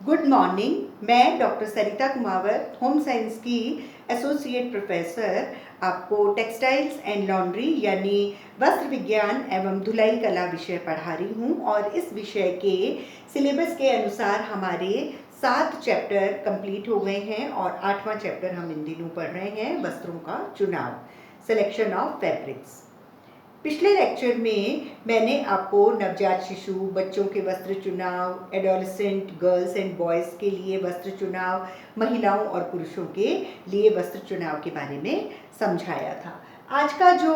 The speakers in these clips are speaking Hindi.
Good morning. मैं डॉक्टर सरिता कुमावत, होम साइंस की एसोसिएट प्रोफेसर, आपको टेक्सटाइल्स एंड लॉन्ड्री यानी वस्त्र विज्ञान एवं धुलाई कला विषय पढ़ा रही हूँ। और इस विषय के सिलेबस के अनुसार हमारे 7 चैप्टर कंप्लीट हो गए हैं और 8वां चैप्टर हम इन दिनों पढ़ रहे हैं, वस्त्रों का चुनाव, सिलेक्शन ऑफ फैब्रिक्स। पिछले लेक्चर में मैंने आपको नवजात शिशु बच्चों के वस्त्र चुनाव, एडोलेसेंट गर्ल्स एंड बॉयज़ के लिए वस्त्र चुनाव, महिलाओं और पुरुषों के लिए वस्त्र चुनाव के बारे में समझाया था। आज का जो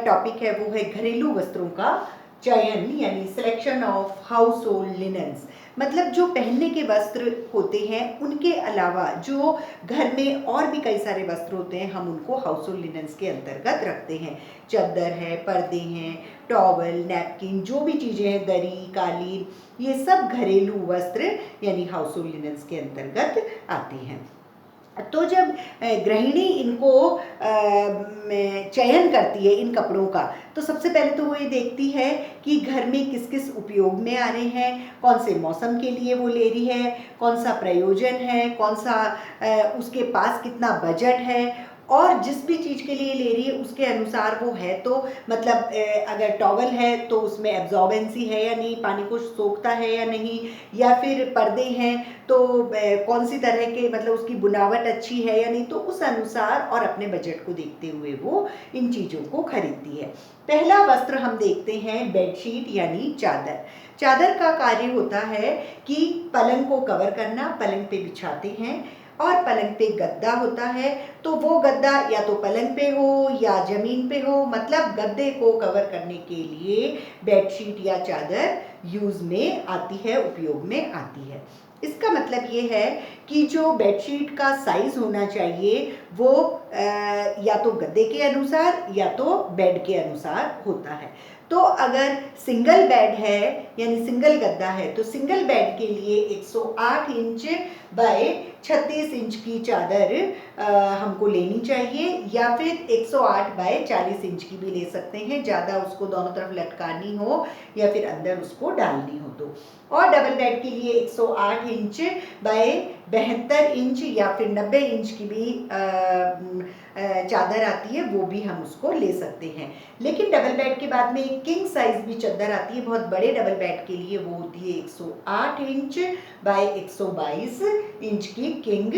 टॉपिक है वो है घरेलू वस्त्रों का चयन यानी selection of house hold linens. मतलब जो पहनने के वस्त्र होते हैं उनके अलावा जो घर में और भी कई सारे वस्त्र होते हैं, हम उनको हाउस होल्ड लिनन्स के अंतर्गत रखते हैं। चादर है, पर्दे हैं, टॉवल, नैपकिन, जो भी चीज़ें हैं, दरी, कालीन, ये सब घरेलू वस्त्र यानी हाउस होल्ड लिनन्स के अंतर्गत आते हैं। तो जब गृहिणी इनको चयन करती है इन कपड़ों का, तो सबसे पहले तो वो ये देखती है कि घर में किस किस उपयोग में आ रहे हैं, कौन से मौसम के लिए वो ले रही है, कौन सा प्रयोजन है, कौन सा उसके पास कितना बजट है, और जिस भी चीज़ के लिए ले रही है उसके अनुसार वो है। तो मतलब अगर टॉवल है तो उसमें एब्जॉर्बेंसी है या नहीं, पानी को सोखता है या नहीं, या फिर पर्दे हैं तो कौन सी तरह के, मतलब उसकी बुनावट अच्छी है या नहीं, तो उस अनुसार और अपने बजट को देखते हुए वो इन चीज़ों को खरीदती है। पहला वस्त्र हम देखते हैं बेडशीट यानी चादर। चादर का कार्य होता है कि पलंग को कवर करना, पलंग पे बिछाते हैं, और पलंग पे गद्दा होता है, तो वो गद्दा या तो पलंग पे हो या ज़मीन पे हो, मतलब गद्दे को कवर करने के लिए बेडशीट या चादर यूज़ में आती है, उपयोग में आती है। इसका मतलब ये है कि जो बेडशीट का साइज़ होना चाहिए वो या तो गद्दे के अनुसार या तो बेड के अनुसार होता है। तो अगर सिंगल बेड है यानी सिंगल गद्दा है तो सिंगल बेड के लिए 108 इंच बाय 36 इंच की चादर हमको लेनी चाहिए, या फिर 108 बाय 40 इंच की भी ले सकते हैं, ज़्यादा उसको दोनों तरफ लटकानी हो या फिर अंदर उसको डालनी हो तो। और डबल बेड के लिए 108 इंच बाय 72 इंच या फिर 90 इंच की भी चादर आती है, वो भी हम उसको ले सकते हैं। लेकिन डबल बेड के बाद में एक किंग साइज भी चादर आती है, बहुत बड़े डबल बेड के लिए, वो होती है 108 इंच बाय 122 इंच की किंग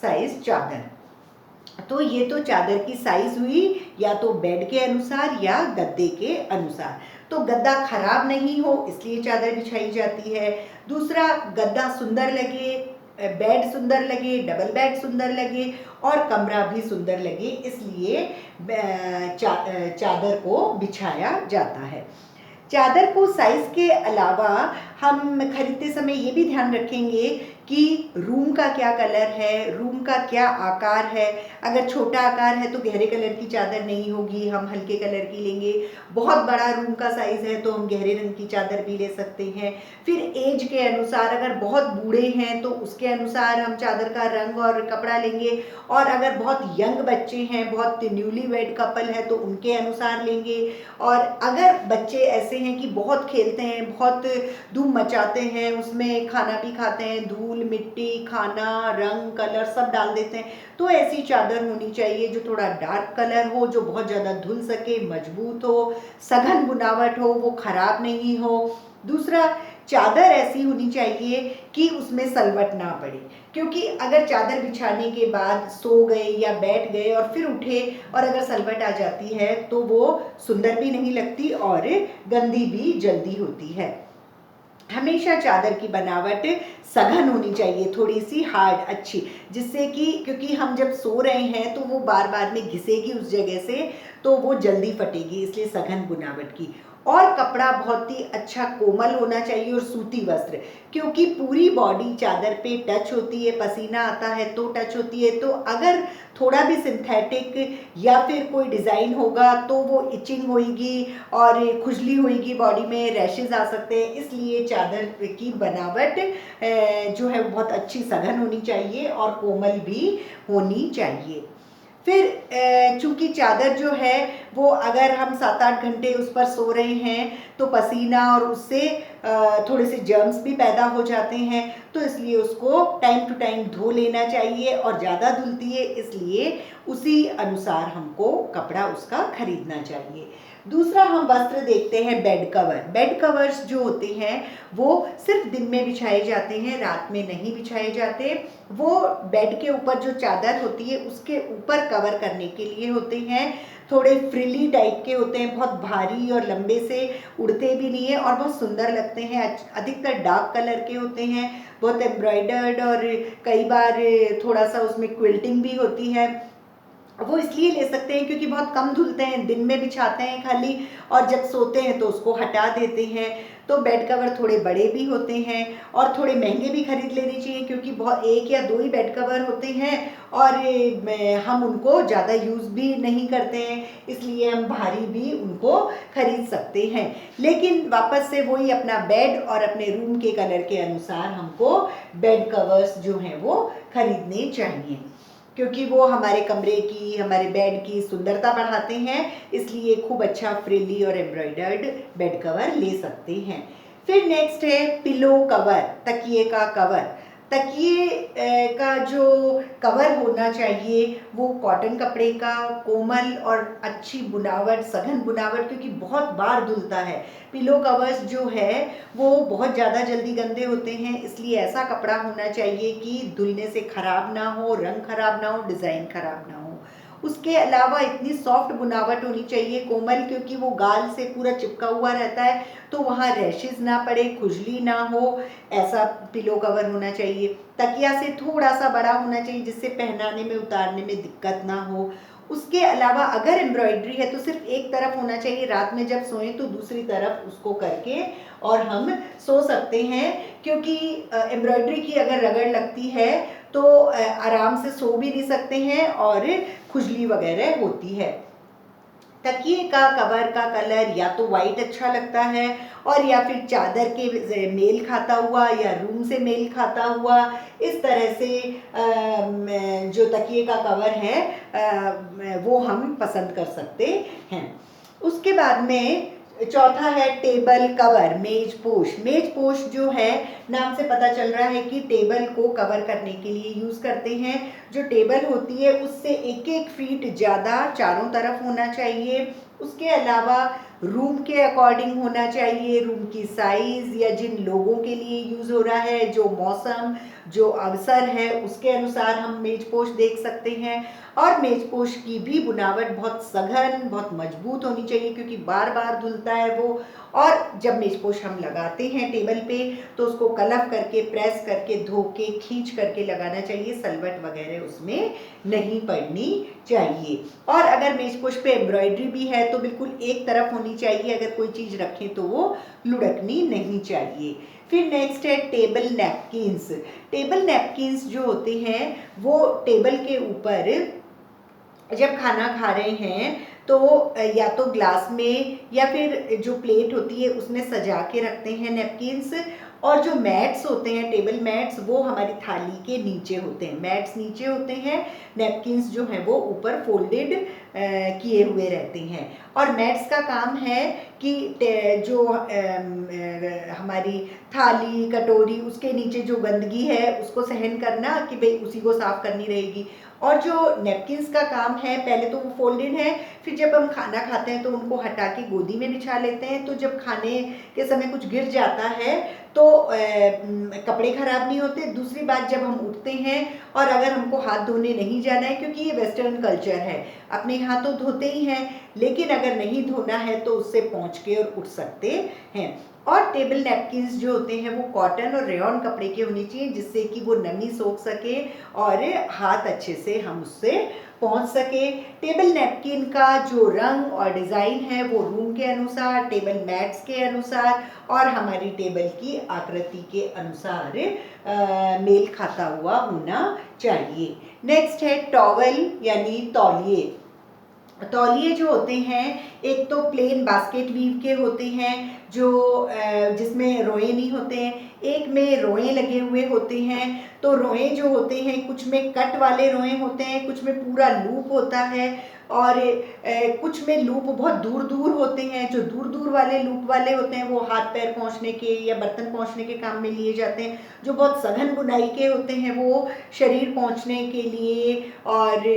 साइज चादर। तो ये तो चादर की साइज हुई या तो बेड के अनुसार या गद्दे के अनुसार। तो गद्दा खराब नहीं हो इसलिए चादर बिछाई जाती है। दूसरा, गद्दा सुंदर लगे, बेड सुंदर लगे, डबल बेड सुंदर लगे और कमरा भी सुंदर लगे, इसलिए चादर को बिछाया जाता है। चादर को साइज के अलावा हम खरीदते समय ये भी ध्यान रखेंगे कि रूम का क्या कलर है, रूम का क्या आकार है। अगर छोटा आकार है तो गहरे कलर की चादर नहीं होगी, हम हल्के कलर की लेंगे। बहुत बड़ा रूम का साइज़ है तो हम गहरे रंग की चादर भी ले सकते हैं। फिर एज के अनुसार, अगर बहुत बूढ़े हैं तो उसके अनुसार हम चादर का रंग और कपड़ा लेंगे, और अगर बहुत यंग बच्चे हैं, बहुत न्यूली वेड कपल है तो उनके अनुसार लेंगे। और अगर बच्चे ऐसे हैं कि बहुत खेलते हैं, बहुत धूम मचाते हैं, उसमें खाना भी खाते हैं, धूल मिट्टी खाना रंग कलर सब डाल देते हैं, तो ऐसी चादर होनी चाहिए जो थोड़ा डार्क कलर हो, जो बहुत ज़्यादा धुल सके, मजबूत हो, सघन बुनावट हो, वो खराब नहीं हो। दूसरा, चादर ऐसी होनी चाहिए कि उसमें सलवट ना पड़े, क्योंकि अगर चादर बिछाने के बाद सो गए या बैठ गए और फिर उठे और अगर सलवट आ जाती है तो वो सुंदर भी नहीं लगती और गंदी भी जल्दी होती है। हमेशा चादर की बनावट सघन होनी चाहिए, थोड़ी सी हार्ड, अच्छी, जिससे कि क्योंकि हम जब सो रहे हैं तो वो बार बार में घिसेगी उस जगह से, तो वो जल्दी फटेगी, इसलिए सघन बुनावट की। और कपड़ा बहुत ही अच्छा कोमल होना चाहिए और सूती वस्त्र, क्योंकि पूरी बॉडी चादर पे टच होती है, पसीना आता है तो टच होती है, तो अगर थोड़ा भी सिंथेटिक या फिर कोई डिज़ाइन होगा तो वो इचिंग होगी और खुजली होगी, बॉडी में रैशेज आ सकते हैं। इसलिए चादर की बनावट जो है बहुत अच्छी सघन होनी चाहिए और कोमल भी होनी चाहिए। फिर चूंकि चादर जो है वो अगर हम 7-8 घंटे उस पर सो रहे हैं तो पसीना और उससे थोड़े से जर्म्स भी पैदा हो जाते हैं, तो इसलिए उसको टाइम टू टाइम धो लेना चाहिए। और ज़्यादा धुलती है इसलिए उसी अनुसार हमको कपड़ा उसका खरीदना चाहिए। दूसरा हम वस्त्र देखते हैं बेड कवर। बेड कवर्स जो होते हैं वो सिर्फ दिन में बिछाए जाते हैं, रात में नहीं बिछाए जाते। वो बेड के ऊपर जो चादर होती है उसके ऊपर कवर करने के लिए होते हैं। थोड़े फ्रिली टाइप के होते हैं, बहुत भारी और लंबे से उड़ते भी नहीं है और बहुत सुंदर लगते हैं। अधिकतर डार्क कलर के होते हैं, बहुत एम्ब्रॉयडर्ड, और कई बार थोड़ा सा उसमें क्विल्टिंग भी होती है। वो इसलिए ले सकते हैं क्योंकि बहुत कम धुलते हैं, दिन में बिछाते हैं खाली, और जब सोते हैं तो उसको हटा देते हैं। तो बेड कवर थोड़े बड़े भी होते हैं और थोड़े महंगे भी खरीद लेने चाहिए, क्योंकि बहुत 1 या 2 ही बेड कवर होते हैं और हम उनको ज़्यादा यूज़ भी नहीं करते हैं, इसलिए हम भारी भी उनको खरीद सकते हैं। लेकिन वापस से वही, अपना बेड और अपने रूम के कलर के अनुसार हमको बेड कवर्स जो हैं वो खरीदने चाहिए, क्योंकि वो हमारे कमरे की, हमारे बेड की सुंदरता बढ़ाते हैं। इसलिए खूब अच्छा फ्रिली और एम्ब्रॉयडर्ड बेड कवर ले सकते हैं। फिर नेक्स्ट है पिलो कवर, तकिए का कवर। तकिए का जो कवर होना चाहिए वो कॉटन कपड़े का, कोमल और अच्छी बुनावट, सघन बुनावट, क्योंकि बहुत बार धुलता है। पिलो कवर्स जो है वो बहुत ज़्यादा जल्दी गंदे होते हैं, इसलिए ऐसा कपड़ा होना चाहिए कि धुलने से ख़राब ना हो, रंग ख़राब ना हो, डिज़ाइन ख़राब ना हो। उसके अलावा इतनी सॉफ्ट बुनावट होनी चाहिए, कोमल, क्योंकि वो गाल से पूरा चिपका हुआ रहता है, तो वहाँ रैशेज़ ना पड़े, खुजली ना हो, ऐसा पिलो कवर होना चाहिए। तकिया से थोड़ा सा बड़ा होना चाहिए जिससे पहनाने में, उतारने में दिक्कत ना हो। उसके अलावा अगर एम्ब्रॉयडरी है तो सिर्फ एक तरफ होना चाहिए, रात में जब सोएं तो दूसरी तरफ उसको करके और हम सो सकते हैं, क्योंकि एम्ब्रॉयडरी की अगर रगड़ लगती है तो आराम से सो भी नहीं सकते हैं और खुजली वगैरह होती है। तकिए का कवर का कलर या तो वाइट अच्छा लगता है, और या फिर चादर के मेल खाता हुआ या रूम से मेल खाता हुआ, इस तरह से जो तकिए का कवर है वो हम पसंद कर सकते हैं। उसके बाद में चौथा है टेबल कवर, मेज पोश। मेज पोश जो है, नाम से पता चल रहा है कि टेबल को कवर करने के लिए यूज़ करते हैं। जो टेबल होती है उससे 1-1 फीट ज़्यादा चारों तरफ होना चाहिए। उसके अलावा रूम के अकॉर्डिंग होना चाहिए, रूम की साइज़ या जिन लोगों के लिए यूज़ हो रहा है, जो मौसम, जो अवसर है, उसके अनुसार हम मेज़पोश देख सकते हैं। और मेज़पोश की भी बुनावट बहुत सघन, बहुत मजबूत होनी चाहिए, क्योंकि बार बार धुलता है वो। और जब मेज़पोश हम लगाते हैं टेबल पे तो उसको कलफ करके, प्रेस करके, धो के, खींच करके लगाना चाहिए, सलवट वगैरह उसमें नहीं पड़नी चाहिए। और अगर मेज़पोश पे एम्ब्रॉयडरी भी है तो बिल्कुल एक तरफ होनी चाहिए, अगर कोई चीज़ रखें तो वो लुढ़कनी नहीं चाहिए। फिर नेक्स्ट है टेबल नैपकिन्स। टेबल नैपकिन्स जो होते हैं वो टेबल के ऊपर जब खाना खा रहे हैं तो या तो ग्लास में या फिर जो प्लेट होती है उसमें सजा के रखते हैं नैपकिन्स। और जो मैट्स होते हैं, टेबल मैट्स, वो हमारी थाली के नीचे होते हैं। मैट्स नीचे होते हैं, नैपकिन्स जो हैं वो ऊपर फोल्डेड किए हुए रहते हैं। और मैट्स का काम है कि जो हमारी थाली, कटोरी, उसके नीचे जो गंदगी है उसको सहन करना, कि भाई उसी को साफ करनी रहेगी। और जो नैपकिन्स का काम है, पहले तो वो फोल्डेड है, फिर जब हम खाना खाते हैं तो उनको हटा के गोदी में बिछा लेते हैं, तो जब खाने के समय कुछ गिर जाता है तो कपड़े खराब नहीं होते। दूसरी बात, जब हम उठते हैं और अगर हमको हाथ धोने नहीं जाना है, क्योंकि ये वेस्टर्न कल्चर है, अपने हाथ तो धोते ही हैं, लेकिन अगर नहीं धोना है तो उससे पोंछ के और उठ सकते हैं। और टेबल नैपकिन्स जो होते हैं वो कॉटन और रेयॉन कपड़े के होने चाहिए, जिससे कि वो नमी सोख सके और हाथ अच्छे से हम उससे पहुंच सके। टेबल नैपकिन का जो रंग और डिज़ाइन है वो रूम के अनुसार, टेबल मैट्स के अनुसार और हमारी टेबल की आकृति के अनुसार मेल खाता हुआ होना चाहिए। नेक्स्ट है टॉवल यानी तौलिए। तौलिए जो होते हैं, एक तो प्लेन बास्केट वीव के होते हैं जो जिसमें रोए नहीं होते हैं, एक में रोए लगे हुए होते हैं। तो रोए जो होते हैं कुछ में कट वाले रोए होते हैं, कुछ में पूरा लूप होता है, और कुछ में लूप बहुत दूर दूर होते हैं। जो दूर दूर वाले लूप वाले होते हैं वो हाथ पैर पोंछने के या बर्तन पोंछने के काम में लिए जाते हैं। जो बहुत सघन बुनाई के होते हैं वो शरीर पोंछने के लिए और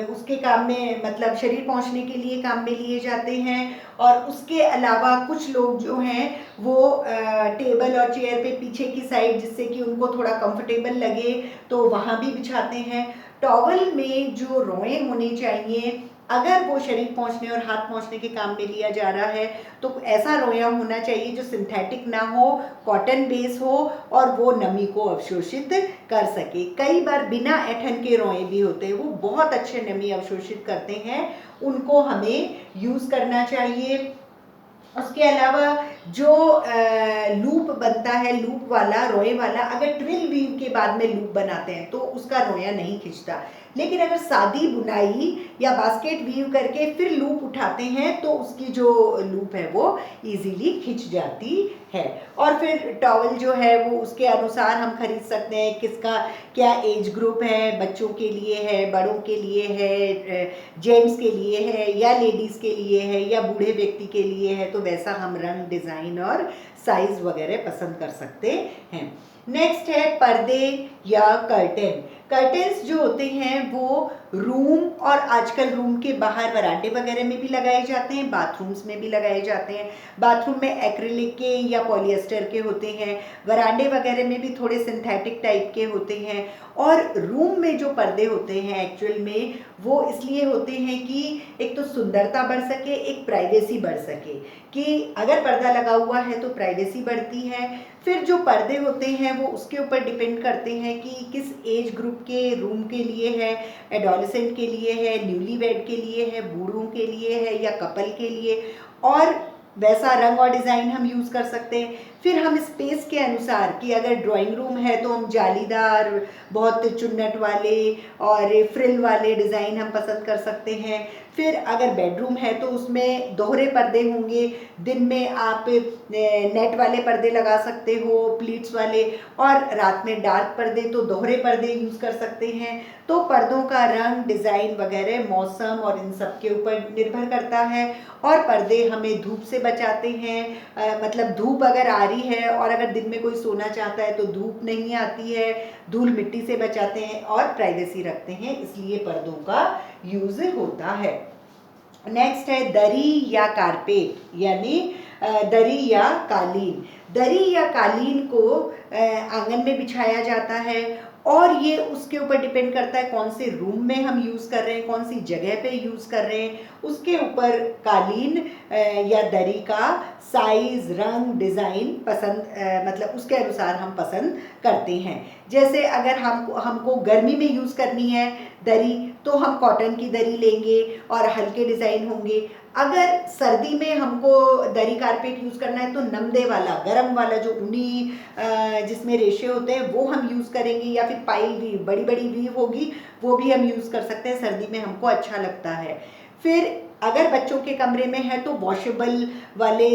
उसके काम में, मतलब शरीर पोंछने के लिए काम में लिए जाते हैं। और उसके अलावा कुछ लोग जो हैं वो टेबल और चेयर पे पीछे की साइड, जिससे कि उनको थोड़ा कंफर्टेबल लगे, तो वहाँ भी बिछाते हैं। टॉवल में जो रोए होने चाहिए, अगर वो शरीर पोंछने और हाथ पोंछने के काम में लिया जा रहा है तो ऐसा रोया होना चाहिए जो सिंथेटिक ना हो, कॉटन बेस हो और वो नमी को अवशोषित कर सके। कई बार बिना ऐठन के रोए भी होते हैं, वो बहुत अच्छे नमी अवशोषित करते हैं, उनको हमें यूज़ करना चाहिए। उसके अलावा जो लूप बनता है, लूप वाला रोए वाला, अगर ट्विल वीव के बाद में लूप बनाते हैं तो उसका रोया नहीं खिंचता। लेकिन अगर सादी बुनाई या बास्केट वीव करके फिर लूप उठाते हैं तो उसकी जो लूप है वो इजीली खिंच जाती है। और फिर टॉवल जो है वो उसके अनुसार हम खरीद सकते हैं, किसका क्या एज ग्रुप है, बच्चों के लिए है, बड़ों के लिए है, जेंट्स के लिए है या लेडीज़ के लिए है या बूढ़े व्यक्ति के लिए है, तो वैसा हम रंग, डिज़ाइन और साइज़ वगैरह पसंद कर सकते हैं। नेक्स्ट है पर्दे या कर्टेन। कर्टेन्स जो होते हैं वो रूम और आजकल रूम के बाहर वरांडे वगैरह में भी लगाए जाते हैं, बाथरूम्स में भी लगाए जाते हैं। बाथरूम में एक्रिलिक के या पॉलिएस्टर के होते हैं, वरांडे वगैरह में भी थोड़े सिंथेटिक टाइप के होते हैं। और रूम में जो पर्दे होते हैं एक्चुअल में वो इसलिए होते हैं कि एक तो सुंदरता बढ़ सके, एक प्राइवेसी बढ़ सके, कि अगर पर्दा लगा हुआ है तो प्राइवेसी बढ़ती है। फिर जो पर्दे होते हैं वो उसके ऊपर डिपेंड करते हैं कि किस एज ग्रुप के रूम के लिए है, एडोलेसेंट के लिए है, न्यूलीवेड के लिए है, बूढ़ों के लिए है या कपल के लिए, और वैसा रंग और डिज़ाइन हम यूज़ कर सकते हैं। फिर हम स्पेस के अनुसार कि अगर ड्राइंग रूम है तो हम जालीदार, बहुत चुन्नट वाले और फ्रिल वाले डिज़ाइन हम पसंद कर सकते हैं। फिर अगर बेडरूम है तो उसमें दोहरे पर्दे होंगे, दिन में आप नेट वाले पर्दे लगा सकते हो, प्लीट्स वाले, और रात में डार्क पर्दे, तो दोहरे पर्दे यूज़ कर सकते हैं। तो पर्दों का रंग, डिज़ाइन वगैरह मौसम और इन सब के ऊपर निर्भर करता है। और पर्दे हमें धूप से बचाते हैं, मतलब धूप अगर आ रही है और अगर दिन में कोई सोना चाहता है तो धूप नहीं आती है, धूल मिट्टी से बचाते हैं और प्राइवेसी रखते हैं, इसलिए पर्दों का यूज़ होता है। नेक्स्ट है दरी या कारपेट, यानी दरी या कालीन। दरी या कालीन को आंगन में बिछाया जाता है, और ये उसके ऊपर डिपेंड करता है कौन से रूम में हम यूज़ कर रहे हैं, कौन सी जगह पे यूज़ कर रहे हैं, उसके ऊपर कालीन या दरी का साइज़, रंग, डिज़ाइन पसंद, मतलब उसके अनुसार हम पसंद करते हैं। जैसे अगर हमको गर्मी में यूज़ करनी है दरी तो हम कॉटन की दरी लेंगे और हल्के डिज़ाइन होंगे। अगर सर्दी में हमको दरी कारपेट यूज़ करना है तो नमदे वाला, गरम वाला, जो ऊनी जिसमें रेशे होते हैं वो हम यूज़ करेंगे, या फिर पाइल वीव, बड़ी बड़ी वीव होगी वो भी हम यूज़ कर सकते हैं, सर्दी में हमको अच्छा लगता है। फिर अगर बच्चों के कमरे में है तो वॉशेबल वाले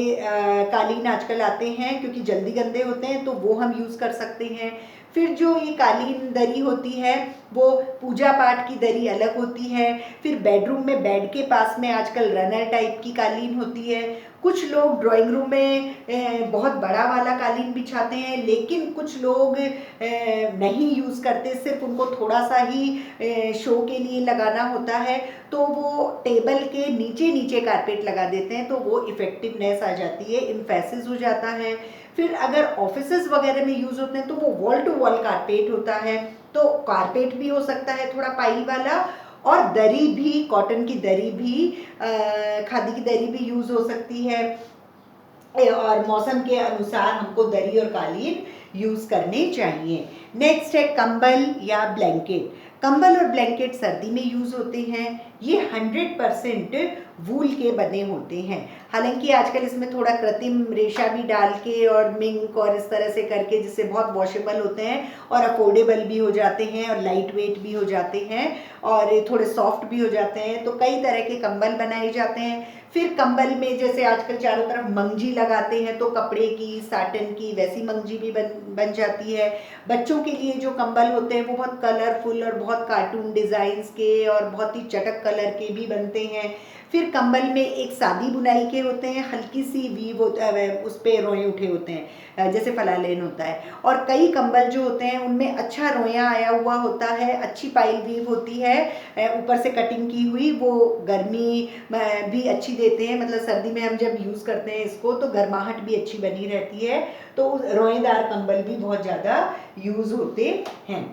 कालीन आजकल आते हैं, क्योंकि जल्दी गंदे होते हैं, तो वो हम यूज़ कर सकते हैं। फिर जो ये कालीन दरी होती है वो पूजा पाठ की दरी अलग होती है। फिर बेडरूम में बेड के पास में आजकल रनर टाइप की कालीन होती है। कुछ लोग ड्राइंग रूम में बहुत बड़ा वाला कालीन बिछाते हैं, लेकिन कुछ लोग नहीं यूज़ करते, सिर्फ उनको थोड़ा सा ही शो के लिए लगाना होता है, तो वो टेबल के नीचे नीचे कारपेट लगा देते हैं, तो वो इफ़ेक्टिवनेस आ जाती है, इम्फेसिस हो जाता है। फिर अगर ऑफिसेज वगैरह में यूज़ होते हैं तो वो वॉल टू वॉल कारपेट होता है, तो कारपेट भी हो सकता है थोड़ा पाइल वाला, और दरी भी, कॉटन की दरी भी, खादी की दरी भी यूज़ हो सकती है। और मौसम के अनुसार हमको दरी और कालीन यूज़ करने चाहिए। नेक्स्ट है कंबल या ब्लैंकेट। कंबल और ब्लैंकेट सर्दी में यूज़ होते हैं। ये 100% वूल के बने होते हैं। हालांकि आजकल इसमें थोड़ा कृत्रिम रेशा भी डाल के और मिंक और इस तरह से करके, जिससे बहुत वॉशेबल होते हैं और अफोर्डेबल भी हो जाते हैं और लाइट वेट भी हो जाते हैं और थोड़े सॉफ्ट भी हो जाते हैं। तो कई तरह के कंबल बनाए जाते हैं। फिर कंबल में जैसे आजकल चारों तरफ मंजी लगाते हैं, तो कपड़े की, साटन की वैसी मंजी भी बन जाती है। बच्चों के लिए जो कंबल होते हैं वो बहुत कलरफुल और बहुत कार्टून डिज़ाइंस के और बहुत ही चटक कलर के भी बनते हैं। फिर कंबल में एक सादी बुनाई के होते हैं, हल्की सी वीव होता है, उस पर रोए उठे होते हैं जैसे फलालेन होता है। और कई कंबल जो होते हैं उनमें अच्छा रोया आया हुआ होता है, अच्छी पाइल वीव होती है ऊपर से कटिंग की हुई। वो गर्मी भी अच्छी देते हैं, मतलब सर्दी में हम जब यूज़ करते हैं इसको तो गर्माहट भी अच्छी बनी रहती है। तो रोएदार कंबल भी बहुत ज़्यादा यूज़ होते हैं।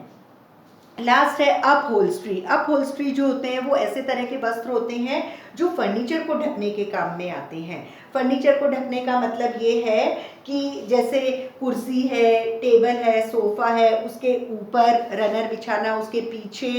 लास्ट है अपहोल्स्ट्री। अपहोल्स्ट्री जो होते हैं वो ऐसे तरह के वस्त्र होते हैं जो फर्नीचर को ढकने के काम में आते हैं। फर्नीचर को ढकने का मतलब ये है कि जैसे कुर्सी है, टेबल है, सोफ़ा है, उसके ऊपर रनर बिछाना, उसके पीछे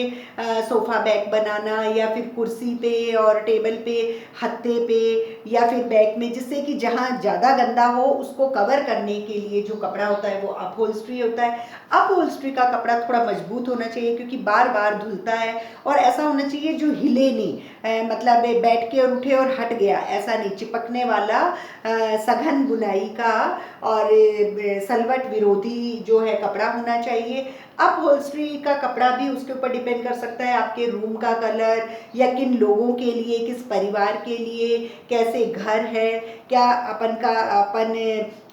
सोफ़ा बैक बनाना, या फिर कुर्सी पे और टेबल पे हत्थे पे या फिर बैक में, जिससे कि जहाँ ज़्यादा गंदा हो उसको कवर करने के लिए जो कपड़ा होता है वो अपहोल्स्ट्री होता है। अपहोल्स्ट्री का कपड़ा थोड़ा मजबूत होना चाहिए क्योंकि बार बार धुलता है, और ऐसा होना चाहिए जो हिले नहीं, मतलब बैठ के और उठे और हट गया, ऐसा नहीं, चिपकने वाला सघन बुनाई का और सलवट विरोधी जो है कपड़ा होना चाहिए। अपहोल्स्ट्री का कपड़ा भी उसके ऊपर डिपेंड कर सकता है आपके रूम का कलर, या किन लोगों के लिए, किस परिवार के लिए, कैसे घर है, क्या अपन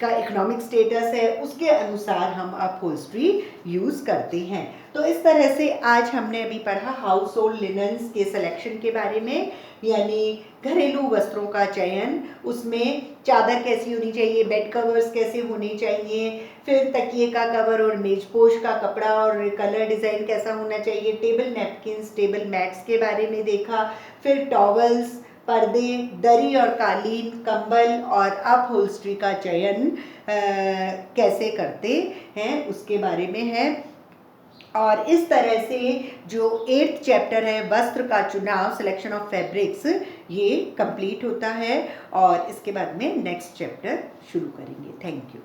का इकोनॉमिक स्टेटस है, उसके अनुसार हम अपहोल्स्ट्री यूज़ करते हैं। तो इस तरह से आज हमने अभी पढ़ा हाउस होल्ड लिनन्स के सिलेक्शन के बारे में, यानी घरेलू वस्त्रों का चयन, उसमें चादर कैसी होनी चाहिए, बेड कवर्स कैसे होने चाहिए, फिर तकिए का कवर और मेजपोश का कपड़ा और कलर डिज़ाइन कैसा होना चाहिए, टेबल नैपकिन्स, टेबल मैट्स के बारे में देखा, फिर टॉवल्स, पर्दे, दरी और कालीन, कंबल और अपहोल्स्ट्री का चयन कैसे करते हैं उसके बारे में है। और इस तरह से जो 8th चैप्टर है वस्त्र का चुनाव, सिलेक्शन ऑफ फैब्रिक्स, ये कंप्लीट होता है और इसके बाद में नेक्स्ट चैप्टर शुरू करेंगे। Thank you.